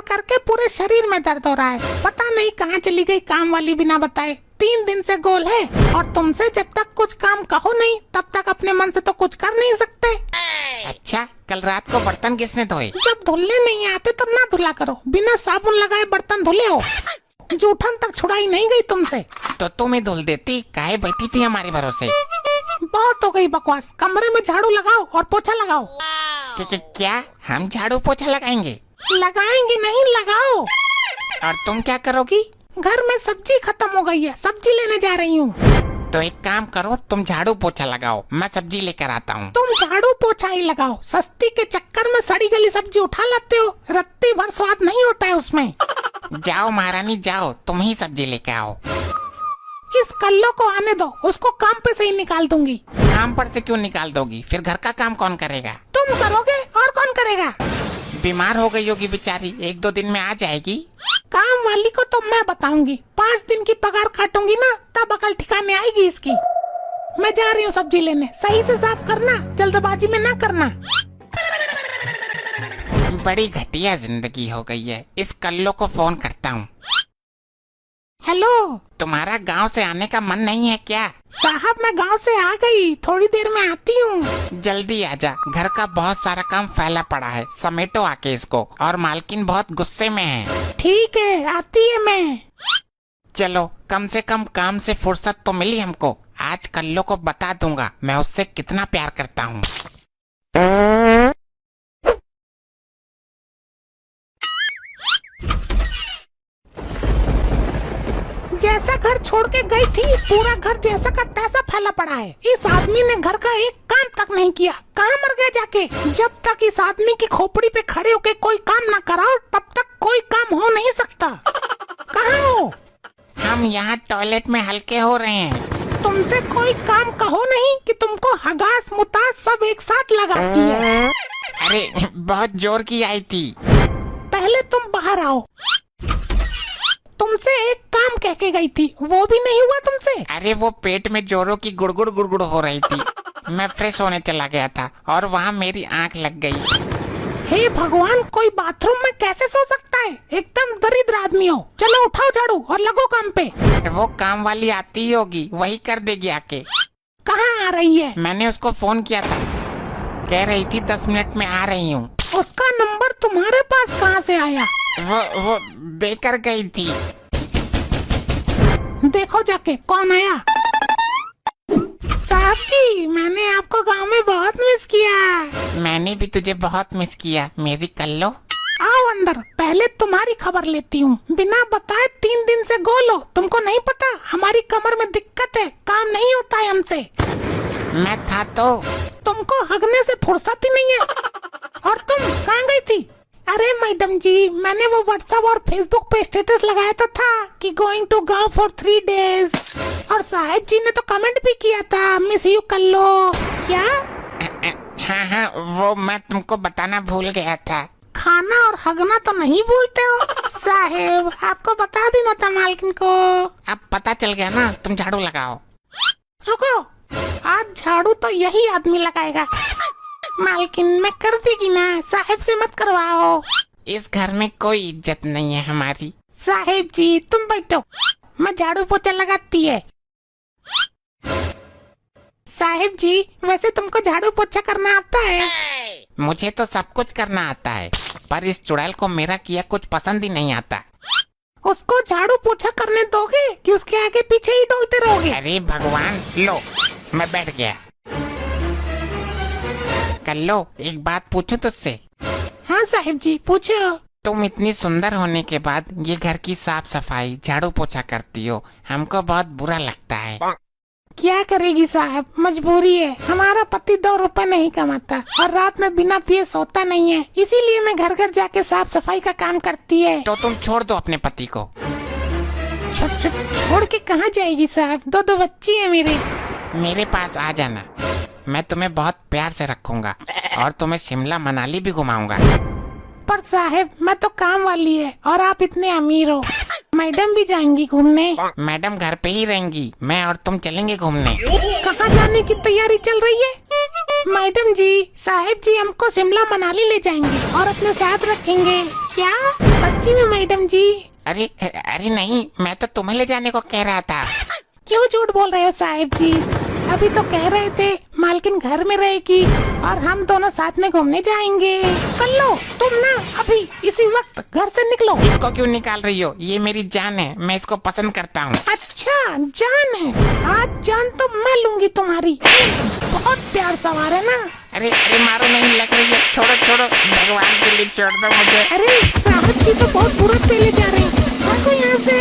करके पूरे शरीर में दर्द हो रहा है। पता नहीं कहाँ चली गई काम वाली बिना बताए। 3 दिन से गोल है और तुमसे जब तक कुछ काम कहो नहीं तब तक अपने मन से तो कुछ कर नहीं सकते। अच्छा, कल रात को बर्तन किसने धोए? जब धुलने नहीं आते तब ना धुला करो। बिना साबुन लगाए बर्तन धुले हो। जूठन तक छुड़ाई नहीं गई तुमसे। तो तुम ही धुल देती, काहे बैठी थी हमारे भरोसे? बहुत हो गई बकवास। कमरे में झाड़ू लगाओ और पोछा लगाओ। क्या हम झाड़ू पोछा लगाएंगे? लगाएंगे नहीं, लगाओ। और तुम क्या करोगी? घर में सब्जी खत्म हो गई है, सब्जी लेने जा रही हूँ। तो एक काम करो, तुम झाड़ू पोछा लगाओ, मैं सब्जी लेकर आता हूँ। तुम झाड़ू पोछा ही लगाओ। सस्ती के चक्कर में सड़ी गली सब्जी उठा लाते हो। रत्ती भर स्वाद नहीं होता है उसमें। जाओ महारानी जाओ, तुम ही सब्जी लेकर आओ। इस कल्लो को आने दो, उसको काम पे से ही निकाल दूंगी। काम पर से क्यों निकाल दोगी? फिर घर का काम कौन करेगा? तुम करोगे और कौन करेगा? बीमार हो गई होगी बेचारी, 1-2 दिन में आ जाएगी। काम वाली को तो मैं बताऊंगी। 5 दिन की पगार काटूंगी ना, तब अकल ठिकाने आएगी इसकी। मैं जा रही हूँ सब्जी लेने। सही से साफ करना, जल्दबाजी में ना करना। बड़ी घटिया जिंदगी हो गई है। इस कल्लो को फोन करता हूँ। हेलो, तुम्हारा गांव से आने का मन नहीं है क्या? साहब मैं गांव से आ गई, थोड़ी देर में आती हूँ। जल्दी आजा, घर का बहुत सारा काम फैला पड़ा है, समेटो आके इसको। और मालकिन बहुत गुस्से में है। ठीक है, आती है मैं। चलो, कम से कम काम से फुर्सत तो मिली हमको। आज कल्लो को बता दूंगा मैं उससे कितना प्यार करता हूँ। जैसा घर छोड़ के गई थी, पूरा घर जैसा का तैसा फैला पड़ा है। इस आदमी ने घर का एक काम तक नहीं किया। कहाँ मर गया जाके? जब तक इस आदमी की खोपड़ी पे खड़े होके कोई काम न कराओ तब तक कोई काम हो नहीं सकता। कहाँ हो? हम यहाँ टॉयलेट में हल्के हो रहे हैं। तुमसे कोई काम कहो नहीं कि तुमको हगास मुतास सब एक साथ लगाती है। अरे बहुत जोर की आई थी। पहले तुम बाहर आओ। तुमसे एक काम कह के गई थी, वो भी नहीं हुआ तुमसे। अरे वो पेट में जोरों की गुड़गुड़ गुड़गुड़ हो रही थी। मैं फ्रेश होने चला गया था और वहाँ मेरी आंख लग गई। हे भगवान, कोई बाथरूम में कैसे सो सकता है? एकदम दरिद्र आदमी हो। चलो उठाओ झाड़ू और लगो काम पे। वो काम वाली आती ही होगी, वही कर देगी आके। कहाँ आ रही है? मैंने उसको फोन किया था, कह रही थी 10 मिनट में आ रही हूँ। उसका नंबर तुम्हारे पास कहाँ से आया? वो देकर गई थी। देखो जाके कौन आया। साहब जी, मैंने आपको गांव में बहुत मिस किया। मैंने भी तुझे बहुत मिस किया मेरी कल्लो। आओ अंदर, पहले तुम्हारी खबर लेती हूँ। बिना बताए 3 दिन से गोल हो। तुमको नहीं पता हमारी कमर में दिक्कत है, काम नहीं होता है हमसे। मैं था तो। तुमको हगने से फुर्सत ही नहीं है। और तुम कहाँ गई थी? अरे मैडम जी, मैंने वो व्हाट्सएप और फेसबुक पे स्टेटस लगाया तो था कि गोइंग टू गांव फॉर 3 डेज। और साहब जी ने तो कमेंट भी किया था, मिस यू कल्लो। क्या? हाँ, वो मैं तुमको बताना भूल गया था। खाना और हगना तो नहीं भूलते हो साहेब। आपको बता देना था मालकिन को। अब पता चल गया ना, तुम झाड़ू लगाओ। रुको, आज झाड़ू तो यही आदमी लगाएगा। मालकिन मैं कर देगी ना, साहेब से मत करवाओ। इस घर में कोई इज्जत नहीं है हमारी। साहेब जी तुम बैठो, मैं झाड़ू पोछा लगाती है। साहेब जी, वैसे तुमको झाड़ू पोछा करना आता है? मुझे तो सब कुछ करना आता है, पर इस चुड़ैल को मेरा किया कुछ पसंद ही नहीं आता। उसको झाड़ू पोछा करने दोगे कि उसके आगे पीछे ही डोलते रहोगे? अरे भगवान, लो मैं बैठ गया। कल्लो, एक बात पूछूं तुझसे? हाँ साहिब जी पूछो। तुम इतनी सुंदर होने के बाद ये घर की साफ सफाई झाड़ू पोछा करती हो, हमको बहुत बुरा लगता है। क्या करेगी साहब, मजबूरी है। हमारा पति 2 रुपए नहीं कमाता और रात में बिना पिए सोता नहीं है, इसीलिए मैं घर घर जाके साफ सफाई का काम करती है। तो तुम छोड़ दो अपने पति को। छोड़ के कहाँ जाएगी साहब? 2 बच्ची है मेरे। मेरे पास आ जाना, मैं तुम्हें बहुत प्यार से रखूंगा और तुम्हें शिमला मनाली भी घुमाऊंगा। पर साहब मैं तो काम वाली है और आप इतने अमीर हो। मैडम भी जाएंगी घूमने? मैडम घर पे ही रहेंगी, मैं और तुम चलेंगे घूमने। कहाँ जाने की तैयारी चल रही है? मैडम जी, साहिब जी हमको शिमला मनाली ले जाएंगे और अपने साथ रखेंगे। क्या सच्ची में मैडम जी? अरे अरे नहीं, मैं तो तुम्हें ले जाने को कह रहा था। क्यों झूठ बोल रहे हो साहिब जी? अभी तो कह रहे थे मालकिन घर में रहेगी और हम दोनों साथ में घूमने जाएंगे। कर लो तुम ना, अभी इसी वक्त घर से निकलो। इसको क्यों निकाल रही हो? ये मेरी जान है, मैं इसको पसंद करता हूँ। अच्छा जान है, आज जान तो मैं लूंगी तुम्हारी। बहुत प्यार सवार है ना। अरे अरे मारो नहीं, लग रही है। छोड़ो छोड़ो, भगवान के लिए छोड़ दो मुझे। अरे साहब जी तो बहुत बुरा पेले जा रहे हैं। भागो यहाँ से।